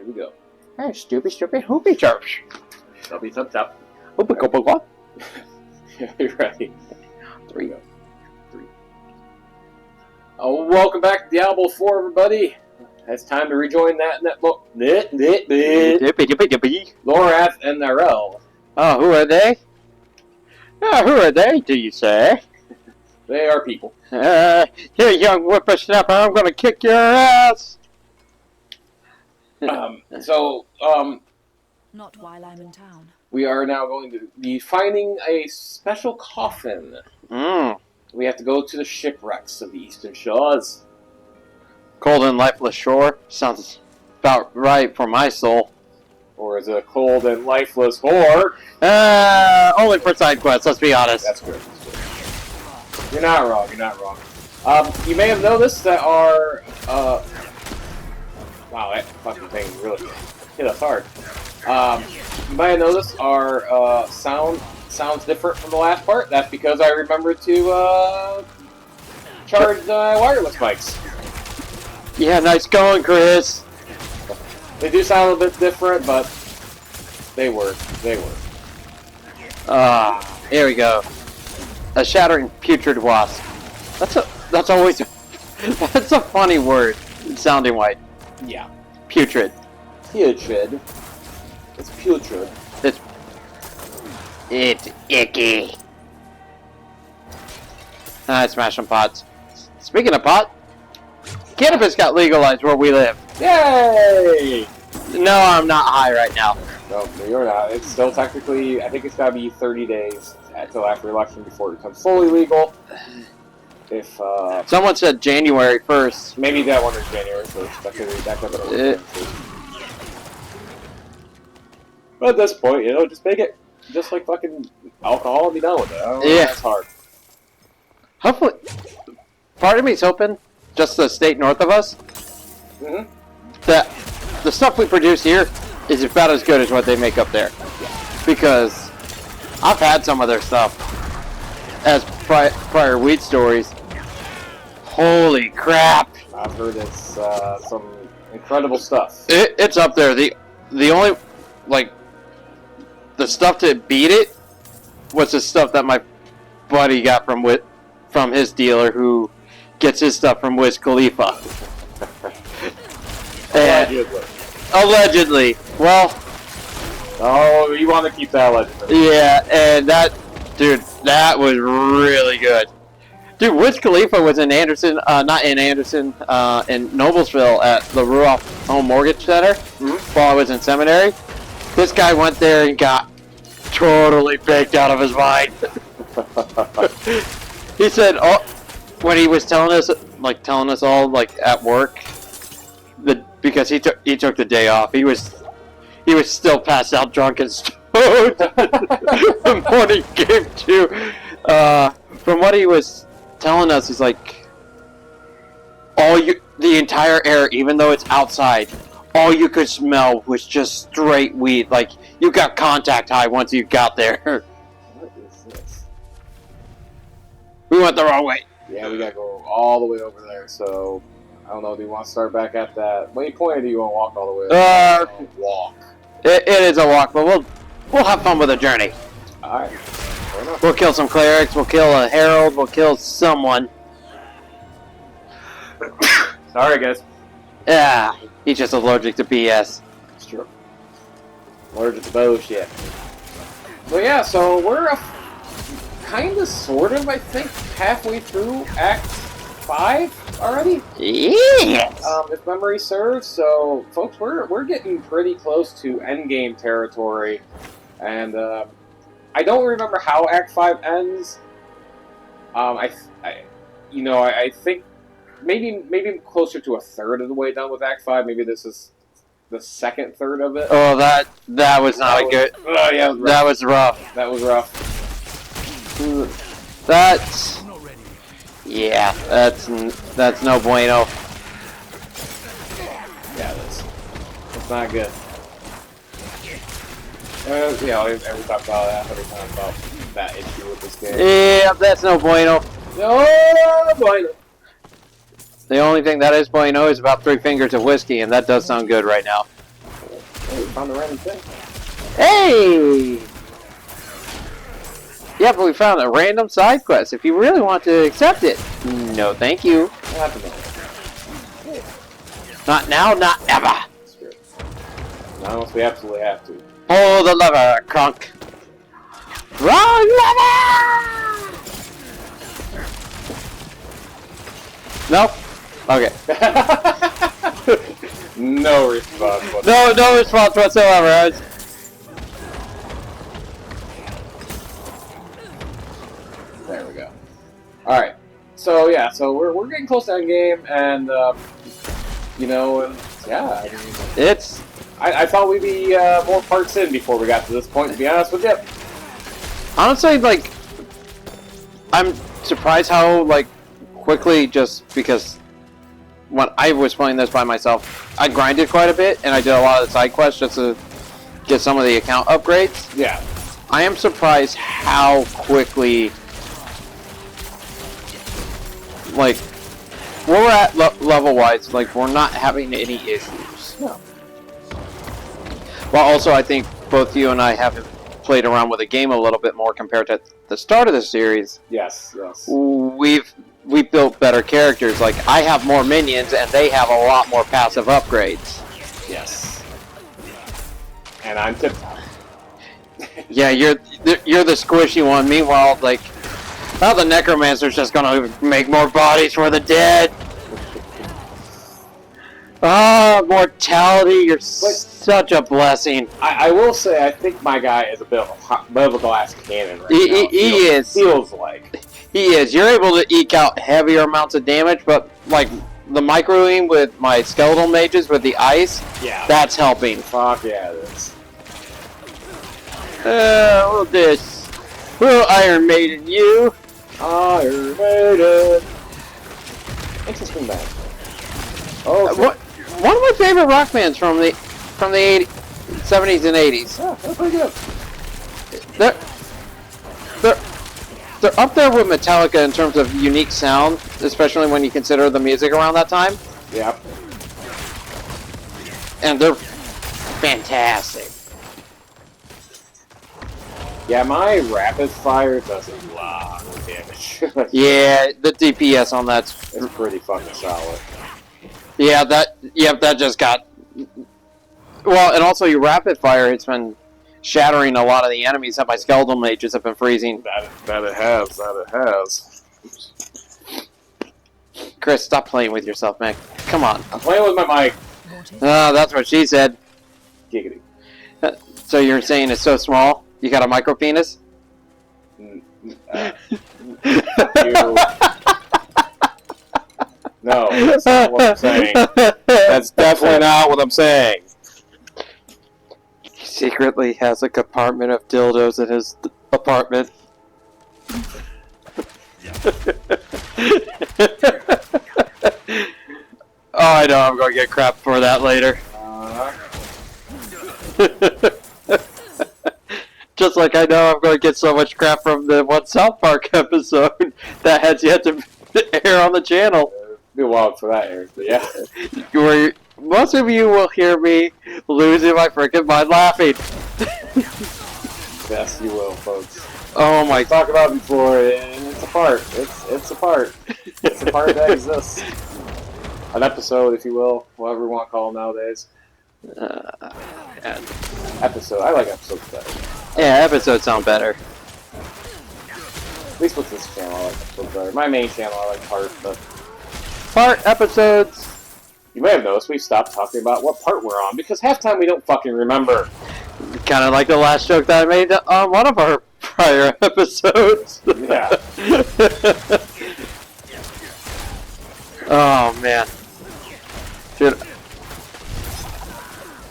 we go. Hey, stupid, hoopy church. Stubby, thumbs up. Hoopy, couple, what? Yeah, you're right. 3. Oh, welcome back to Diablo 4, everybody. It's time to rejoin that Lorath and Neyrelle. Oh, who are they? Who are they, do you say? They are people. Here, young whippersnapper, I'm gonna kick your ass! Not while I'm in town. We are now going to be finding a special coffin. We have to go to the shipwrecks of the Eastern Shores. Cold and lifeless shore? Sounds about right for my soul. Or is it a cold and lifeless whore? Only for side quests, let's be honest. That's good. You're not wrong, you may have noticed that our, wow, that fucking thing really hit us hard. You might have noticed our, sounds different from the last part. That's because I remembered to, charge the wireless mics. Yeah, nice going, Chris. They do sound a little bit different, but they work. Here we go. A shattering putrid wasp. That's always that's a funny word sounding white. Yeah. Putrid. Putrid. It's putrid. It's icky. I smash some pots. Speaking of pot, cannabis got legalized where we live. Yay! No, I'm not high right now. No, you're not. It's still technically, I think it's got to be 30 days until after election before it becomes fully legal. If, someone said January 1st. Maybe that one is January 1st. That could have But at this point, just make it just like fucking alcohol and be done with it. I don't know, that's hard. Hopefully, part of me's hoping, just the state north of us, that the stuff we produce here is about as good as what they make up there. Because I've had some of their stuff as prior weed stories. Holy crap! I've heard it's some incredible stuff. It's up there. The only, like, the stuff to beat it was the stuff that my buddy got from his dealer, who gets his stuff from Wiz Khalifa. Allegedly. Well. Oh, you want to keep that allegedly. Yeah, and that was really good. Dude, Wiz Khalifa was in Anderson, not in Anderson, in Noblesville at the Ruoff Home Mortgage Center while I was in seminary. This guy went there and got totally baked out of his mind. He said, when he was telling us all, like, at work, because he took the day off, he was still passed out drunk and stoned the morning came to. From what he was telling us, he's like, the entire air, even though it's outside, all you could smell was just straight weed. Like, you got contact high once you got there. What is this? We went the wrong way. Yeah, we gotta go all the way over there, so I don't know, do you want to start back at that waypoint, or do you want to walk all the way? Walk. It is a walk, but we'll have fun with the journey. Alright, fair enough. We'll kill some clerics, we'll kill a herald, we'll kill someone. Sorry, guys. Yeah, he's just allergic to BS. It's true. Allergic to bullshit. But yeah, so we're kind of, sort of, I think, halfway through Act 5 already? Yes! If memory serves, so, folks, we're getting pretty close to endgame territory, and, I don't remember how Act 5 ends. I think maybe closer to a third of the way done with Act 5. Maybe this is the second third of it. Oh, that was not a good. Oh yeah, that was rough. That was rough. That's no bueno. Yeah, that's not good. We talk about that every time about that issue with this game. Yeah, that's no bueno. No bueno. The only thing that is bueno is about 3 fingers of whiskey, and that does sound good right now. Hey, we found the random thing. Hey! Yeah, but we found a random side quest. If you really want to accept it, no, thank you. Not the moment. Not now, not ever. Spirit. Not unless we absolutely have to. Pull the lever, Crunk. Wrong lever! Nope. Okay. No response whatsoever. No response whatsoever. There we go. Alright. So, yeah, so we're getting close to endgame, and, you know, and, yeah, I mean... It's... I thought we'd be more parts in before we got to this point, to be honest with you. Honestly, like... I'm surprised how, like, quickly, just because... When I was playing this by myself, I grinded quite a bit, and I did a lot of the side quests just to get some of the account upgrades. Yeah. I am surprised how quickly, like, where we're at level-wise, like, we're not having any issues. No. Well, also, I think both you and I have played around with the game a little bit more compared to the start of the series. Yes, yes. We've built better characters. Like, I have more minions, and they have a lot more passive upgrades. Yes. And I'm tip-top. Yeah, you're the squishy one. Meanwhile, like, now the necromancer's just gonna make more bodies for the dead. Ah, mortality, you're such a blessing. I will say, I think my guy is a bit of a glass cannon right now. He is. Feels like. He is. You're able to eke out heavier amounts of damage, but, like, the microing with my skeletal mages with the ice, Yeah. that's helping. Fuck yeah, it is. Will Iron Maiden you? Iron Maiden. Interesting match. Oh, One of my favorite rock bands from the 70s and 80s. yeah, that's pretty good. They're up there with Metallica in terms of unique sound, especially when you consider the music around that time. Yeah. And they're fantastic. Yeah, my rapid fire does a lot of damage. Yeah, the DPS on that's It's pretty fucking solid. yeah, that just got well, and also your rapid fire, it's been shattering a lot of the enemies that my skeletal mages have been freezing. That it has. Chris, stop playing with yourself, man. Come on. I'm playing with my mic. Oh, that's what she said. Giggity. So you're saying it's so small? You got a micro penis? You. No, that's not what I'm saying. That's definitely not what I'm saying. He secretly has a compartment of dildos in his apartment. Oh, I know, I'm gonna get crap for that later. Just like I know I'm gonna get so much crap from the one South Park episode that has yet to air on the channel. Be wild for that, Eric, but yeah. Where most of you will hear me losing my freaking mind laughing. Yes, you will, folks. Oh my! Talked about it before, and it's a part. It's a part. It's a part that exists. An episode, if you will, whatever you want to call them nowadays. Episode. I like episodes better. Yeah, episodes sound better. At least with this channel, I like episodes better. My main channel, I like part, but Part episodes. you may have noticed we stopped talking about what part we're on because half time we don't fucking remember. Kind of like the last joke that I made on one of our prior episodes. Yeah. Oh man. Dude.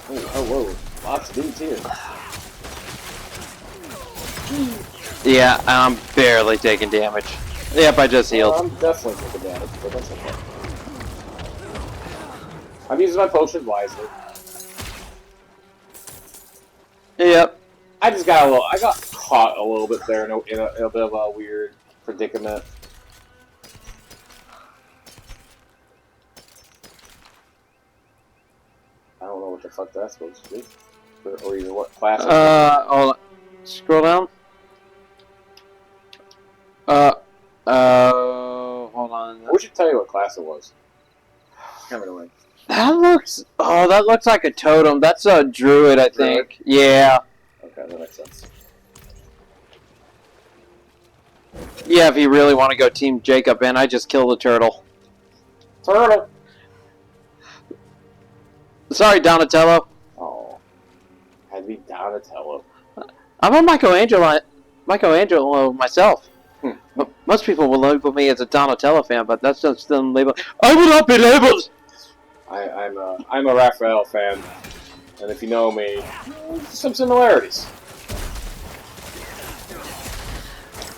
Whoa. Lots of dudes here. Yeah, I'm barely taking damage. Yep, I just healed. I'm definitely taking damage, but that's okay. I'm using my potion wisely. Yep. I got caught a little bit there in a bit of a weird predicament. I don't know what the fuck that's supposed to be. or even what class? Hold on. Scroll down. Hold on. We should tell you what class it was. Kind of annoying. That looks like a totem. That's a druid, I think. Druid? Yeah. Okay, that makes sense. Yeah, if you really want to go Team Jacob in, I just kill the turtle. Turtle! Sorry, Donatello. Oh. Had to be Donatello. I'm a Michelangelo myself. Most people will label me as a Donatello fan, but that's just them label. I will not be labeled! I'm a Raphael fan. And if you know me, some similarities.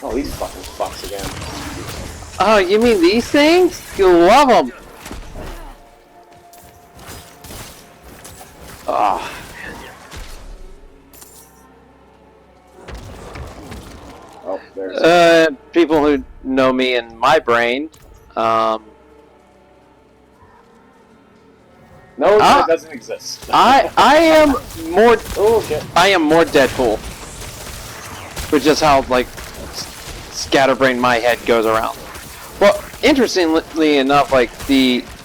Oh, these fucking fucks again. Oh, you mean these things? You love them. Oh. Oh, there's... People who know me in my brain, No, it doesn't exist. I am more... Oh, shit. I am more Deadpool. Which is how, like, scatterbrained my head goes around. Well, interestingly enough, like,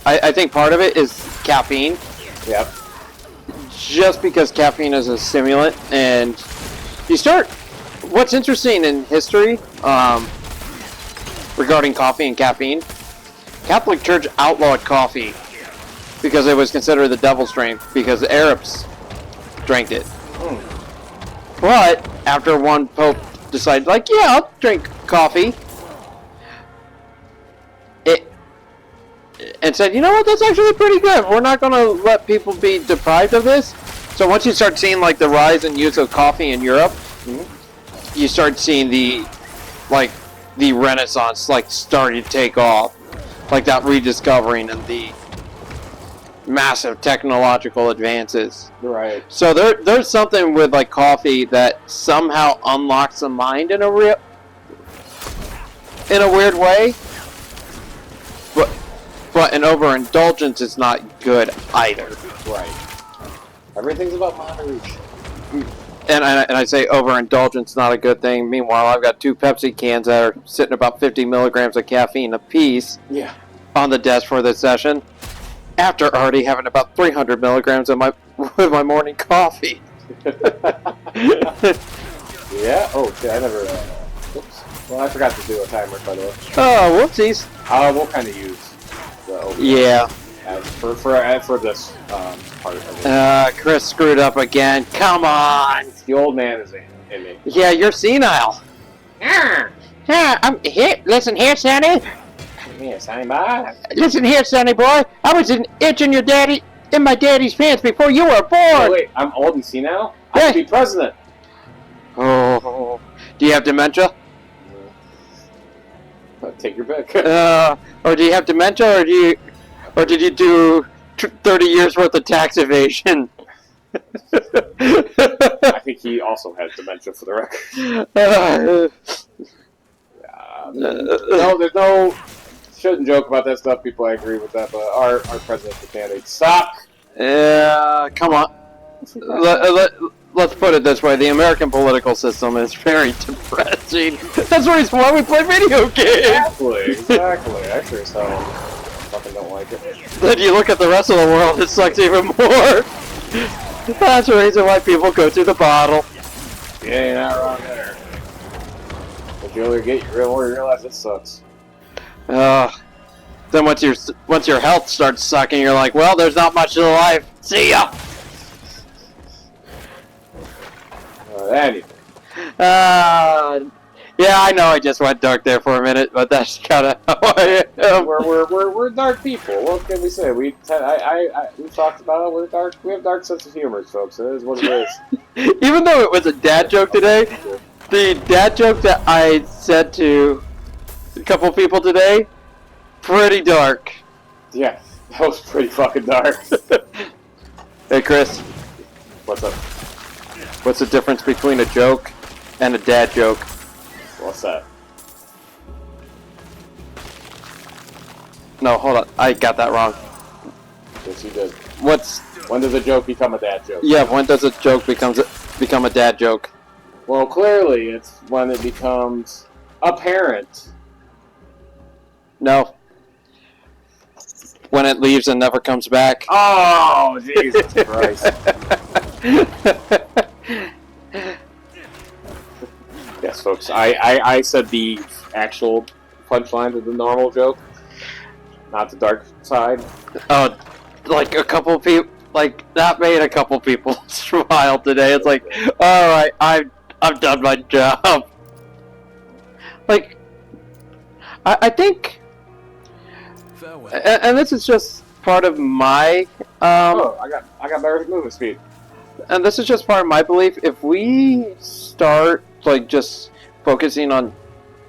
I think part of it is caffeine. Yep. Just because caffeine is a stimulant, and you start... What's interesting in history, regarding coffee and caffeine, Catholic Church outlawed coffee because it was considered the devil's drink, because the Arabs drank it. But, after one pope decided, like, yeah, I'll drink coffee, and said, you know what, that's actually pretty good. We're not going to let people be deprived of this. So once you start seeing, like, the rise in use of coffee in Europe, you start seeing the Renaissance, like, starting to take off. Like, that rediscovering and the massive technological advances. Right. So there's something with, like, coffee that somehow unlocks the mind in a weird way. But an overindulgence is not good either. Right. Everything's about moderation. And I say overindulgence is not a good thing. Meanwhile, I've got 2 Pepsi cans that are sitting about 50 milligrams of caffeine apiece on the desk for this session, after already having about 300 milligrams of with my morning coffee. Yeah? Oh, shit, I never... Whoops. Well, I forgot to do a timer, by the way. Oh, whoopsies. We'll kind of use the overlay Yeah. for this part of it. Chris screwed up again. Come on. The old man is in me. Yeah, you're senile. Yeah, I'm here. Listen here, Sonny. Yeah, Sonny boy. Listen here, Sonny boy. I was itching your daddy in my daddy's pants before you were born. Oh, wait, I'm old and senile? I should be president. Oh, do you have dementia? Take your pick. Or do you have dementia, or did you do 30 years worth of tax evasion? I think he also has dementia, for the record. No, there's no... Shouldn't joke about that stuff, people. I agree with that, but our presidential candidates suck. Come on. Let's put it this way: the American political system is very depressing. That's the reason why we play video games. Exactly. Actually, so I fucking don't like it. Then you look at the rest of the world; it sucks even more. That's the reason why people go to the bottle. Yeah, you're not wrong there. But you only get you realize it sucks. Then once your health starts sucking, you're like, well, there's not much to life. See ya. Anyway. Yeah, I know I just went dark there for a minute, but that's kind of how I am. We're dark people. What can we say? We talked about it. We're dark. We have dark sense of humor, folks. It is what it is. Even though it was a dad joke today, the dad joke that I said to a couple people today, pretty dark. Yeah, that was pretty fucking dark. Hey, Chris. What's up? What's the difference between a joke and a dad joke? What's that? No, hold on. I got that wrong. Yes, you did. What's When does a joke become a dad joke? Yeah, when does a joke become a dad joke? Well, clearly, it's when it becomes apparent. No. When it leaves and never comes back. Oh, Jesus Christ. Yes, folks, I said the actual punchline to the normal joke, not the dark side. Oh, like a couple people, like that made a couple people smile today. It's like, all right, I've done my job. Like, I think, and this is just part of my Oh, I got better movement speed. and this is just part of my belief. If we start like just focusing on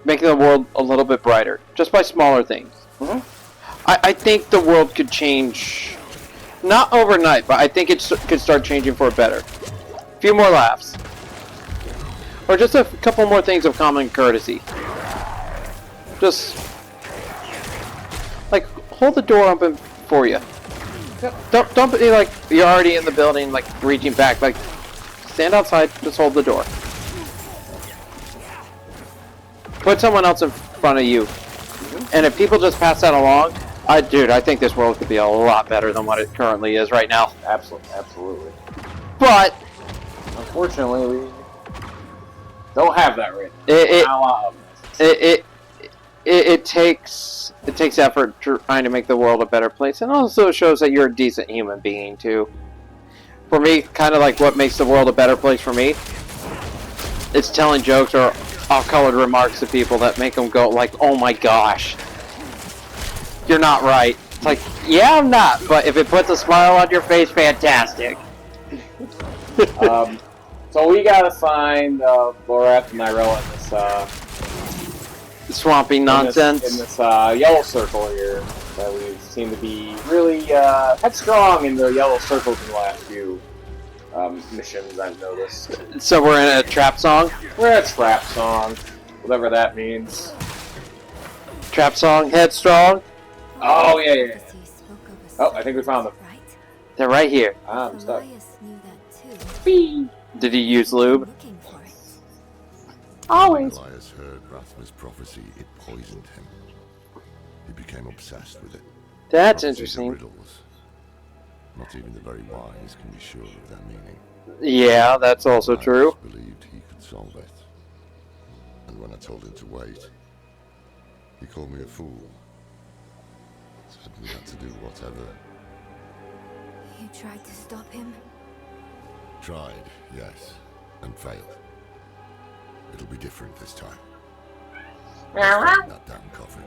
making the world a little bit brighter, just by smaller things, I think the world could change. Not overnight, but I think it could start changing for a better. A few more laughs. Or just a couple more things of common courtesy. Just, like, hold the door open for you. Don't be like, you're already in the building, like, reaching back. Like, stand outside, just hold the door. Put someone else in front of you. And if people just pass that along, dude, I think this world could be a lot better than what it currently is right now. Absolutely. But unfortunately, we don't have that right now. It takes effort trying to make the world a better place, and also shows that you're a decent human being too. For me, kind of like what makes the world a better place for me, it's telling jokes or off-colored remarks to people that make them go like, "Oh my gosh, you're not right." It's like, yeah, I'm not, but if it puts a smile on your face, fantastic. So we gotta find Lorath and Neyrelle in this swampy nonsense. In this yellow circle here that we seem to be really headstrong in the yellow circles in the last few missions. I've noticed. So we're in a trap song. We're in a trap song, whatever that means. Trap song, headstrong. Oh yeah. Oh, I think we found them. They're right here. I'm stuck. Did he use lube? Always. Elias heard Rathma's prophecy, it poisoned him. He became obsessed with it. That's Prophecies interesting. are riddles. Not even the very wise can be sure of their meaning. Yeah, that's also Elias true. believed he could solve it. And when I told him to wait, he called me a fool. Said we had to do whatever. You tried to stop him? Tried, yes, and failed. It'll be different this time. That damn coffin.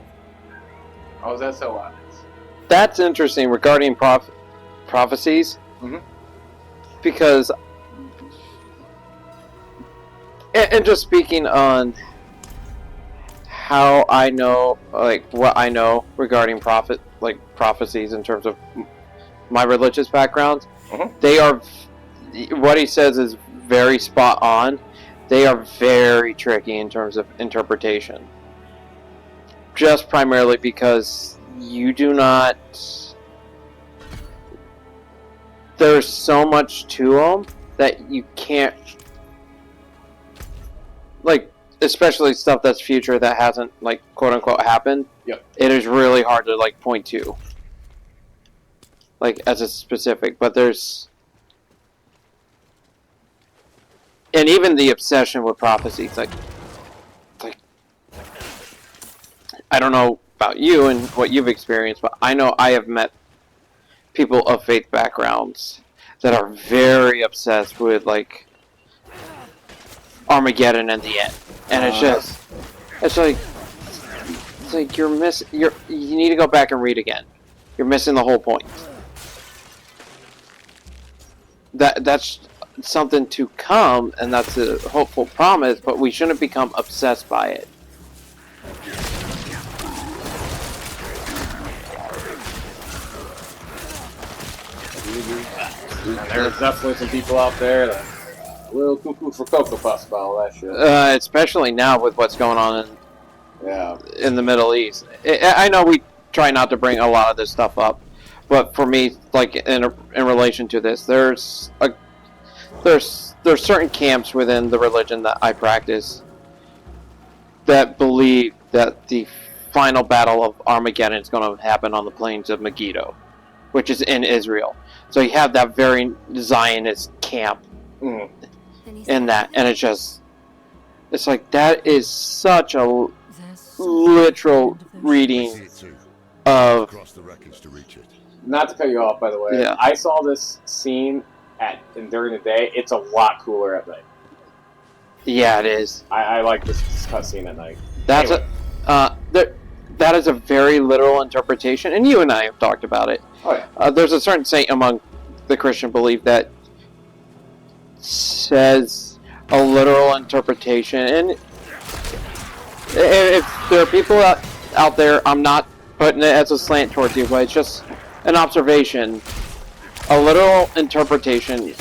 Oh, is that so honest? That's interesting regarding prophecies. Because, and just speaking on how I know, like what I know regarding prophecies in terms of my religious background, they are, what he says is very spot on. They are very tricky in terms of interpretation. Just primarily because you do not... There's so much to them that you can't... Like, especially stuff that's future that hasn't, like, quote-unquote happened. Yep. It is really hard to, like, point to. Like, as a specific. But there's... And even the obsession with prophecies, like, I don't know about you and what you've experienced, but I know I have met people of faith backgrounds that are very obsessed with, like, Armageddon and the end, and it's just, it's like you need to go back and read again. You're missing the whole point. That's something to come, and that's a hopeful promise, but we shouldn't become obsessed by it. And there's definitely some people out there that are a little cuckoo for Cocoa Puffs about all that shit. Especially now with what's going on in the Middle East. I know we try not to bring a lot of this stuff up, But for me, like in relation to this, there's certain camps within the religion that I practice that believe that the final battle of Armageddon is going to happen on the plains of Megiddo, which is in Israel. So you have that very Zionist camp in that, and it's like that is such a literal reading of. Across the wreckage to reach it. Not to cut you off, by the way. Yeah. I saw this scene during the day. It's a lot cooler at night. Yeah, it is. I like this cutscene at night. That's Anyway. that is a very literal interpretation, and you and I have talked about it. Oh yeah. There's a certain saint among the Christian belief that says a literal interpretation, and if there are people out there, I'm not putting it as a slant towards you, but it's just an observation. A literal interpretation,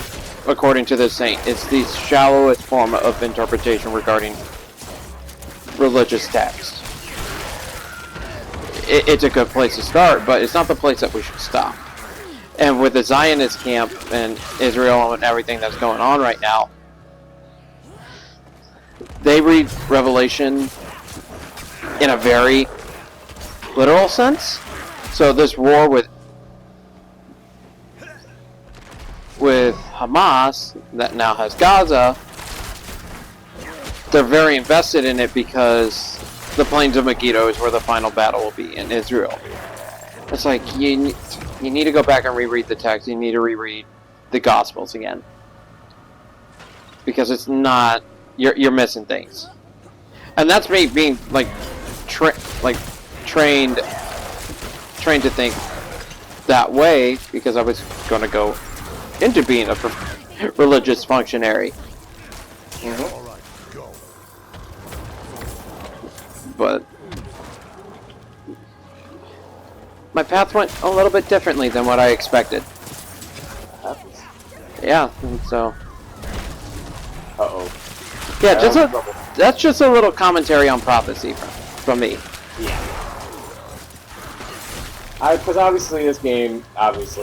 according to this saint, is the shallowest form of interpretation regarding religious text. It's a good place to start, but it's not the place that we should stop. And with the Zionist camp and Israel and everything that's going on right now, they read Revelation in a very literal sense. So this war with Hamas that now has Gaza, they're very invested in it because the plains of Megiddo is where the final battle will be in Israel. It's like you need to go back and reread the text. You need to reread the Gospels again, because it's not you're missing things, and that's me being like trained to think that way because I was going to go into being a religious functionary. All right, go. But my path went a little bit differently than what I expected. Yeah, and so. Uh-oh. Yeah, that's just a little commentary on prophecy from me. Yeah. Because obviously this game has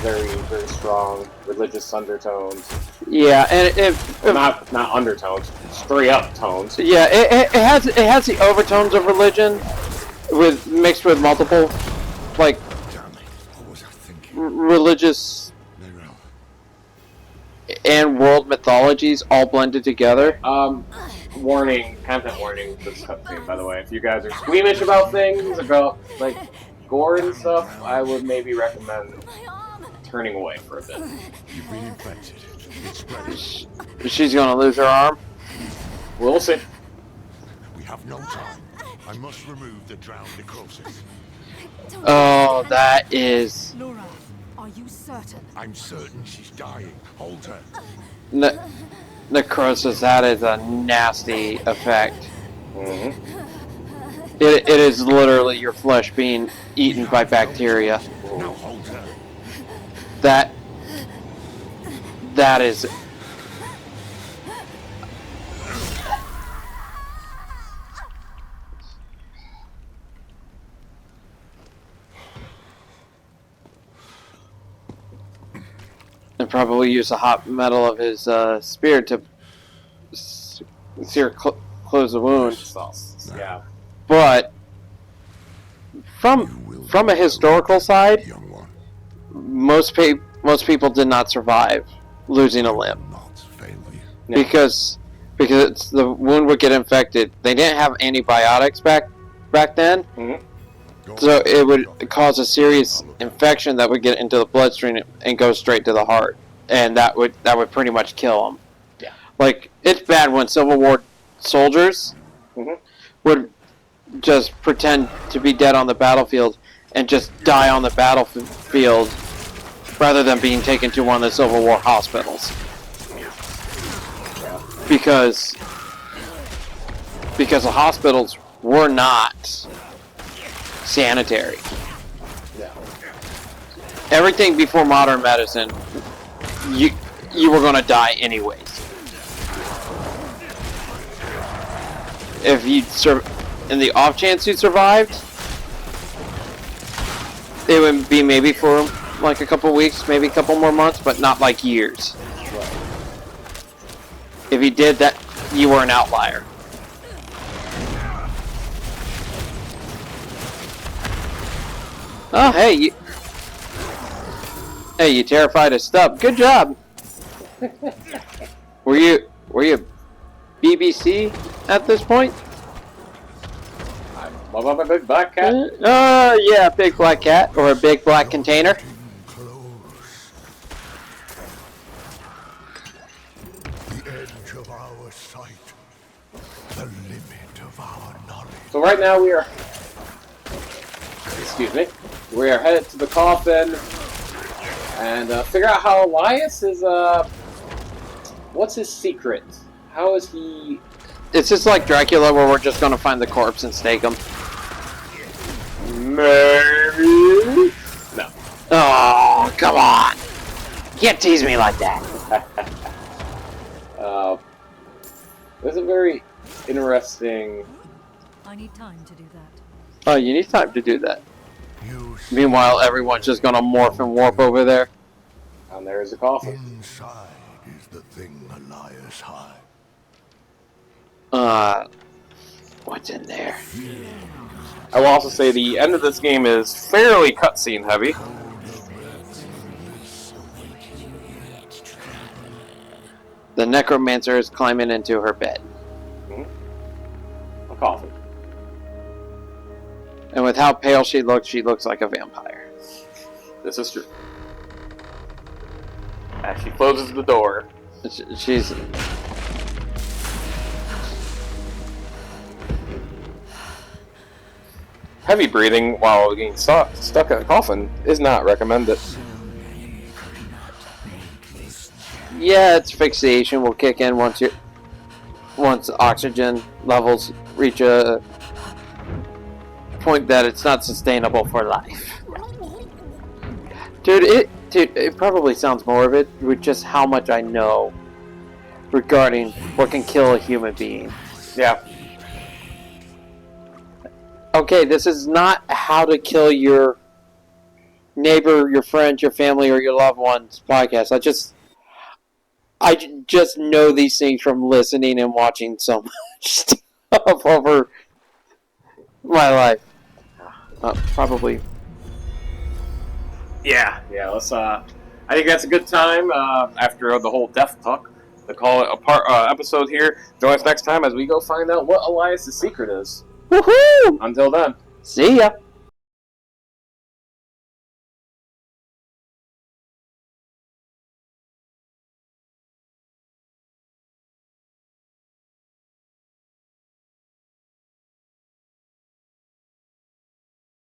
very, very strong religious undertones. Yeah, and Well, not undertones, straight up tones. yeah, it has the overtones of religion mixed with multiple like Damn it. What was I thinking? religious Neyrelle. and world mythologies all blended together. Warning, content warning for this cutscene, by the way. If you guys are squeamish about things, about, like, gore and stuff, I would maybe recommend turning away for a bit. You've been infected. It's spreading. She's gonna lose her arm. We'll see. We have no time. I must remove the drowned necrosis. Oh, that is Laura, are you certain? I'm certain she's dying. Hold her. necrosis. That is a nasty effect. Mm-hmm. It is literally your flesh being eaten by bacteria. Now hold her. That is. And probably use the hot metal of his spear to close the wound. Yeah. But from a historical side, Young one. most people did not survive losing a limb Not fail you. No. because the wound would get infected. They didn't have antibiotics back then, Mm-hmm. Go so on. it would cause a serious infection that would get into the bloodstream and go straight to the heart, and that would pretty much kill them. Yeah. Like, it's bad when Civil War soldiers Mhm. would just pretend to be dead on the battlefield and just die on the battlefield rather than being taken to one of the Civil War hospitals. Because the hospitals were not sanitary. Yeah. Everything before modern medicine, you were going to die anyways. If you in the off chance you survived, it would be maybe for like a couple weeks, maybe a couple more months, but not like years. If you did that, you were an outlier. Oh, hey, you terrified of Stub. Good job. Were you BBC at this point? Love up a big black cat. Yeah, a big black cat or a big black container. The edge of our sight, the limit of our knowledge. So right now we are, excuse me, we are headed to the coffin and figure out how Elias is, what's his secret? How is he... It's just like Dracula where we're just gonna find the corpse and stake him. Maybe? No. Oh, come on. You can't tease me like that. There's a very interesting... I need time to do that. Oh, you need time to do that. Meanwhile, everyone's just gonna morph and warp over there. And there's the coffin. Inside is the thing Elias hides. What's in there? I will also say the end of this game is fairly cutscene heavy. The necromancer is climbing into her bed. A coffin. And with how pale she looks like a vampire. This is true. As she closes the door. She's... Heavy breathing while getting stuck in a coffin is not recommended. Yeah, its fixation will kick in once oxygen levels reach a point that it's not sustainable for life. Dude, it probably sounds morbid with just how much I know regarding what can kill a human being. Yeah. Okay, this is not how to kill your neighbor, your friend, your family, or your loved ones podcast. I just know these things from listening and watching so much stuff over my life. Probably. Yeah, let's, I think that's a good time, after the whole death talk, to call it a episode here. Join us next time as we go find out what Elias' secret is. Woohoo! Until then. See ya!